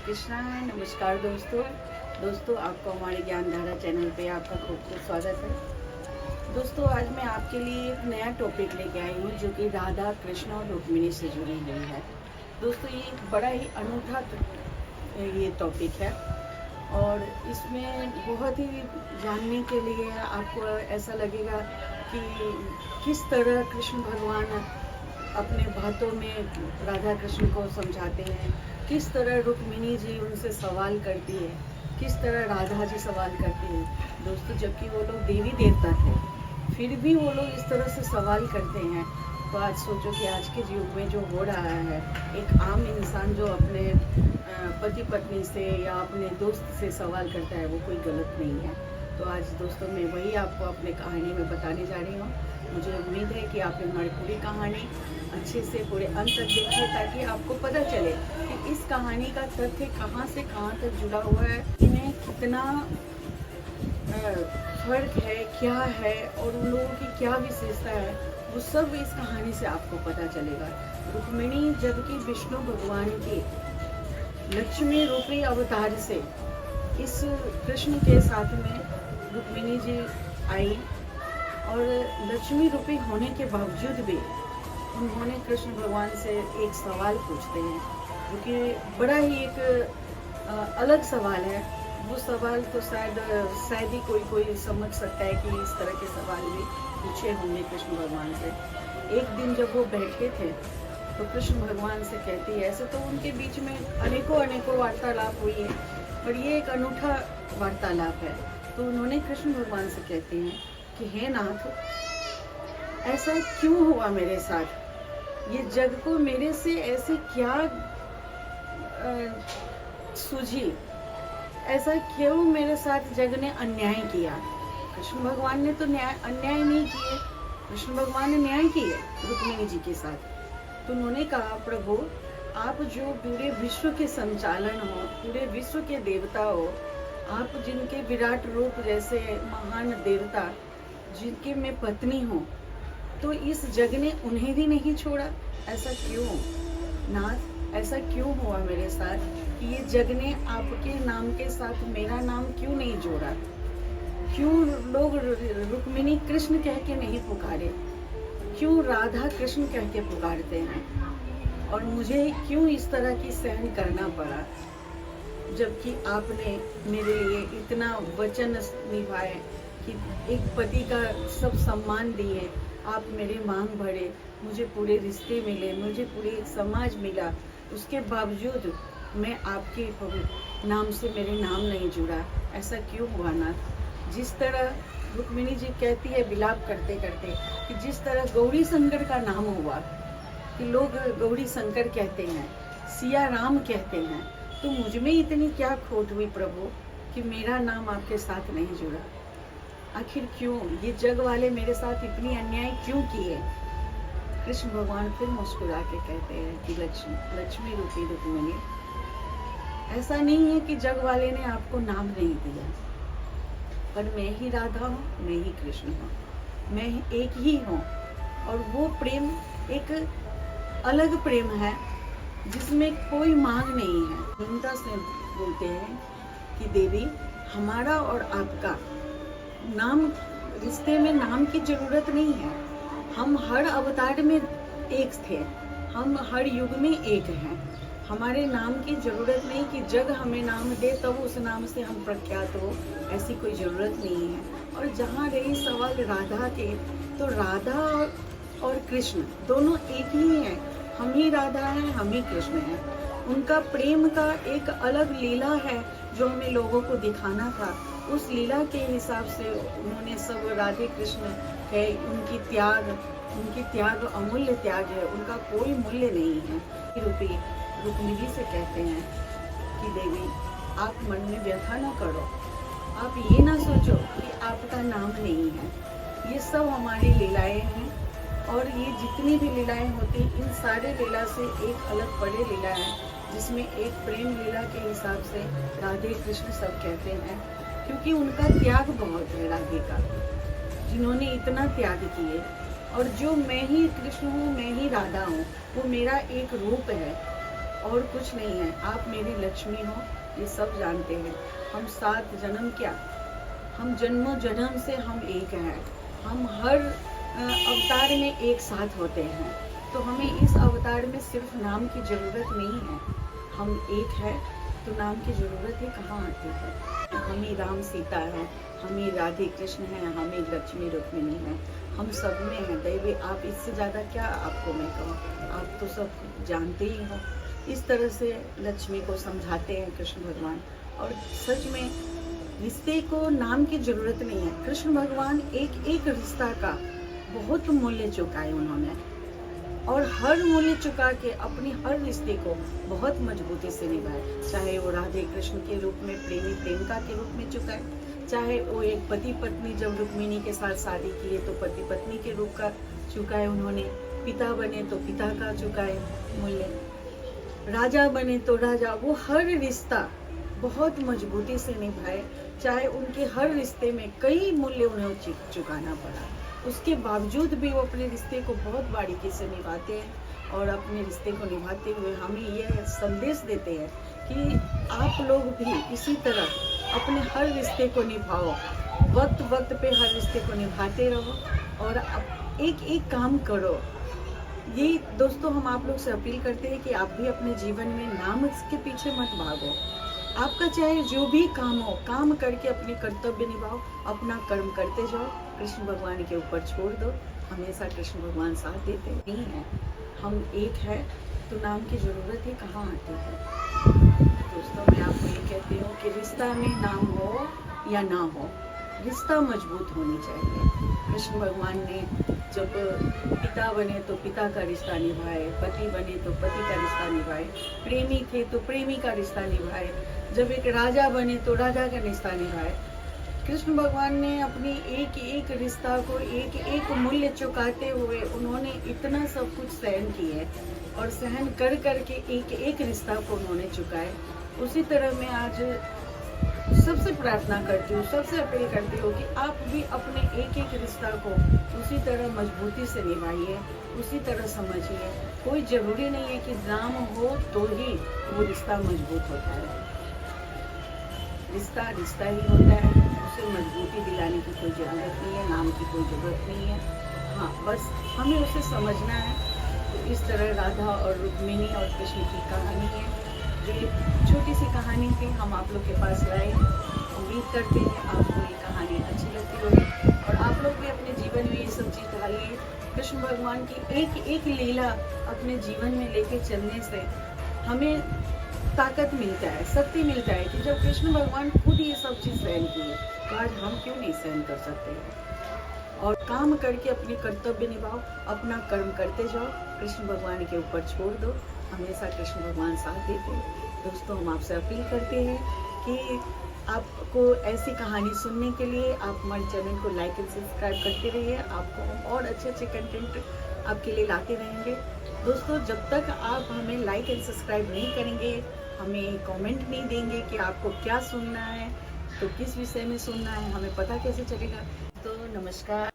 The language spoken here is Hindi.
कृष्णा। नमस्कार दोस्तों आपको हमारे ज्ञान धारा चैनल पे आपका खूब खूब स्वागत है। दोस्तों आज मैं आपके लिए एक नया टॉपिक लेके आई हूँ जो कि राधा कृष्ण और रुक्मिणी से जुड़ी हुई है। दोस्तों ये एक बड़ा ही अनूठा ये टॉपिक है और इसमें बहुत ही जानने के लिए आपको ऐसा लगेगा कि किस तरह कृष्ण भगवान अपने बातों में राधा कृष्ण को समझाते हैं, किस तरह रुक्मिणी जी उनसे सवाल करती है, किस तरह राधा जी सवाल करती है। दोस्तों जबकि वो लोग देवी देवता थे फिर भी वो लोग इस तरह से सवाल करते हैं। तो आज सोचो कि आज के युग में जो हो रहा है, एक आम इंसान जो अपने पति पत्नी से या अपने दोस्त से सवाल करता है वो कोई गलत नहीं है। तो आज दोस्तों मैं वही आपको अपने कहानी में बताने जा रही हूँ। मुझे उम्मीद है कि आप हमारी पूरी कहानी अच्छे से पूरे अंत तक देखिए ताकि आपको पता चले कि इस कहानी का तथ्य कहाँ से कहाँ तक जुड़ा हुआ है, इन्हें कितना फर्क है, क्या है और उन लोगों की क्या विशेषता है, वो सब इस कहानी से आपको पता चलेगा। रुक्मिणी जबकि विष्णु भगवान के लक्ष्मी रूपी अवतार से इस कृष्ण के साथ में रुक्मिणी जी आई और लक्ष्मी रूपी होने के बावजूद भी उन्होंने कृष्ण भगवान से एक सवाल पूछते हैं जो कि बड़ा ही एक अलग सवाल है। वो सवाल तो शायद ही कोई समझ सकता है कि इस तरह के सवाल भी पूछे होंगे कृष्ण भगवान से। एक दिन जब वो बैठे थे तो कृष्ण भगवान से कहती है, ऐसे तो उनके बीच में अनेकों वार्तालाप हुई है पर ये एक अनूठा वार्तालाप है। तो उन्होंने कृष्ण भगवान से कहते हैं कि हे नाथ, ऐसा क्यों हुआ मेरे साथ, ये जग को मेरे से ऐसे क्या सूझी, ऐसा क्यों मेरे साथ जग ने अन्याय किया। कृष्ण भगवान ने तो अन्याय नहीं किए, कृष्ण भगवान ने न्याय किए रुक्मिणी जी के साथ। तो उन्होंने कहा, प्रभु आप जो पूरे विश्व के संचालन हो, पूरे विश्व के देवता हो, आप जिनके विराट रूप जैसे महान देवता जिनके मैं पत्नी हूँ, तो इस जग ने उन्हें भी नहीं छोड़ा। ऐसा क्यों नाथ, ऐसा क्यों हुआ मेरे साथ कि ये जग ने आपके नाम के साथ मेरा नाम क्यों नहीं जोड़ा, क्यों लोग रुक्मिणी कृष्ण कह के नहीं पुकारे, क्यों राधा कृष्ण कह के पुकारते हैं और मुझे क्यों इस तरह की सहन करना पड़ा, जबकि आपने मेरे लिए इतना वचन निभाए कि एक पति का सब सम्मान दिए, आप मेरे मांग भरे, मुझे पूरे रिश्ते मिले, मुझे पूरे एक समाज मिला, उसके बावजूद मैं आपके नाम से मेरे नाम नहीं जुड़ा। ऐसा क्यों हुआ नाथ। जिस तरह रुक्मिणी जी कहती है विलाप करते करते कि जिस तरह गौरी शंकर का नाम हुआ कि लोग गौरी शंकर कहते हैं, सिया राम कहते हैं, तो मुझ में इतनी क्या खोट हुई प्रभु कि मेरा नाम आपके साथ नहीं जुड़ा। आखिर क्यों ये जग वाले मेरे साथ इतनी अन्याय क्यों किए। कृष्ण भगवान फिर मुस्कुरा के कहते हैं कि लक्ष्मी रूपी रुक्मिणी, ऐसा नहीं है कि जग वाले ने आपको नाम नहीं दिया, पर मैं ही राधा हूँ, मैं ही कृष्ण हूँ, मैं एक ही हूँ और वो प्रेम एक अलग प्रेम है जिसमें कोई मांग नहीं है। हिंदा से बोलते हैं कि देवी हमारा और आपका नाम, रिश्ते में नाम की जरूरत नहीं है, हम हर अवतार में एक थे, हम हर युग में एक हैं, हमारे नाम की जरूरत नहीं कि जग हमें नाम दे तब उस नाम से हम प्रख्यात हो, ऐसी कोई जरूरत नहीं है। और जहाँ रही सवाल राधा के, तो राधा और कृष्ण दोनों एक ही हैं, हम ही राधा हैं, हम ही कृष्ण हैं। उनका प्रेम का एक अलग लीला है जो हमें लोगों को दिखाना था, उस लीला के हिसाब से उन्होंने सब राधे कृष्ण है, उनकी त्याग अमूल्य त्याग है, उनका कोई मूल्य नहीं है। रूपी रुक्मिणी से कहते हैं कि देवी आप मन में व्यथा न करो, आप ये ना सोचो कि आपका नाम नहीं है, ये सब हमारी लीलाएं हैं और ये जितनी भी लीलाएं होती इन सारे लीला से एक अलग बड़े लीला है जिसमें एक प्रेम लीला के हिसाब से राधे कृष्ण सब कहते हैं, क्योंकि उनका त्याग बहुत है राधे का, जिन्होंने इतना त्याग किए। और जो मैं ही कृष्ण हूँ, मैं ही राधा हूँ, वो मेरा एक रूप है, और कुछ नहीं है। आप मेरी लक्ष्मी हो, ये सब जानते हैं। हम 7 जन्म क्या, हम जन्मों जन्म से हम एक हैं। हम हर अवतार में एक साथ होते हैं। तो हमें इस अवतार में सिर्फ नाम की ज़रूरत नहीं है। हम एक है तो नाम की ज़रूरत ही कहाँ आती है। हम ही राम सीता है, हम ही राधे कृष्ण हैं, हम ही लक्ष्मी रुक्मिणी हैं। हम सब में हैं दैवी। आप इससे ज़्यादा क्या आपको मैं कहूँ, आप तो सब जानते ही हो। इस तरह से लक्ष्मी को समझाते हैं कृष्ण भगवान। और सच में रिश्ते को नाम की ज़रूरत नहीं है। कृष्ण भगवान एक एक रिश्ता का बहुत मूल्य चुकाए उन्होंने, और हर मूल्य चुका के अपनी हर रिश्ते को बहुत मजबूती से निभाए। चाहे वो राधे कृष्ण के रूप में प्रेमी प्रेमिका के रूप में चुकाए, चाहे वो एक पति पत्नी जब रुक्मिणी के साथ शादी किए तो पति पत्नी के रूप का चुकाए उन्होंने, पिता बने तो पिता का चुकाए मूल्य, राजा बने तो राजा। वो हर रिश्ता बहुत मजबूती से निभाए, चाहे उनके हर रिश्ते में कई मूल्य उन्हें चुकाना पड़ा। उसके बावजूद भी वो अपने रिश्ते को बहुत बारीकी से निभाते हैं, और अपने रिश्ते को निभाते हुए हमें यह संदेश देते हैं कि आप लोग भी इसी तरह अपने हर रिश्ते को निभाओ, वक्त वक्त पे हर रिश्ते को निभाते रहो, और एक एक काम करो। ये दोस्तों हम आप लोग से अपील करते हैं कि आप भी अपने जीवन में नाम के पीछे मत भागो। आपका चाहे जो भी काम हो, काम करके अपने कर्तव्य निभाओ, अपना कर्म करते जाओ, कृष्ण भगवान के ऊपर छोड़ दो। हमेशा कृष्ण भगवान साथ देते नहीं हैं। हम एक है तो नाम की ज़रूरत ही कहाँ आती है। दोस्तों मैं आपको ये कहती हूँ कि रिश्ता में नाम हो या ना हो, रिश्ता मजबूत होनी चाहिए। कृष्ण भगवान ने जब पिता बने तो पिता का रिश्ता निभाए, पति बने तो पति का रिश्ता निभाए, प्रेमी थे तो प्रेमी का रिश्ता निभाए, जब एक राजा बने तो राजा का रिश्ता निभाए। कृष्ण भगवान ने अपनी एक एक रिश्ता को एक एक मूल्य चुकाते हुए उन्होंने इतना सब कुछ सहन किए, और सहन कर करके एक एक रिश्ता को उन्होंने चुकाए। उसी तरह मैं आज सबसे प्रार्थना करती हूँ, सबसे अपील करती हूँ कि आप भी अपने एक एक रिश्ता को उसी तरह मजबूती से निभाइए, उसी तरह समझिए। कोई ज़रूरी नहीं है कि नाम हो तो ही वो रिश्ता मजबूत होता है। रिश्ता रिश्ता ही होता है, उसे मजबूती दिलाने की कोई ज़रूरत नहीं है, नाम की कोई ज़रूरत नहीं है। हाँ, बस हमें उसे समझना है। तो इस तरह राधा और रुक्मिणी और कृष्ण की कहानी है, जो एक छोटी सी कहानी थी, हम आप लोग के पास लाए। उम्मीद करते हैं आपको ये कहानी अच्छी लगती होगी, और आप लोग भी अपने जीवन में ये सब चीज़ ढालिए। कृष्ण भगवान की एक एक लीला अपने जीवन में लेके चलने से हमें ताकत मिलता है, शक्ति मिलता है कि जब कृष्ण भगवान खुद ये सब चीज़ सहन किए तो आज हम क्यों नहीं सहन कर सकते हैं। और काम करके अपने कर्तव्य निभाओ, अपना कर्म करते जाओ, कृष्ण भगवान के ऊपर छोड़ दो। हमेशा कृष्ण भगवान साथ देते हैं। दोस्तों हम आपसे अपील करते हैं कि आपको ऐसी कहानी सुनने के लिए आप हमारे चैनल को लाइक एंड सब्सक्राइब करते रहिए। आपको हम और अच्छे अच्छे कंटेंट आपके लिए लाते रहेंगे। दोस्तों जब तक आप हमें लाइक एंड सब्सक्राइब नहीं करेंगे, हमें कमेंट नहीं देंगे कि आपको क्या सुनना है, तो किस विषय में सुनना है, हमें पता कैसे चलेगा। तो नमस्कार।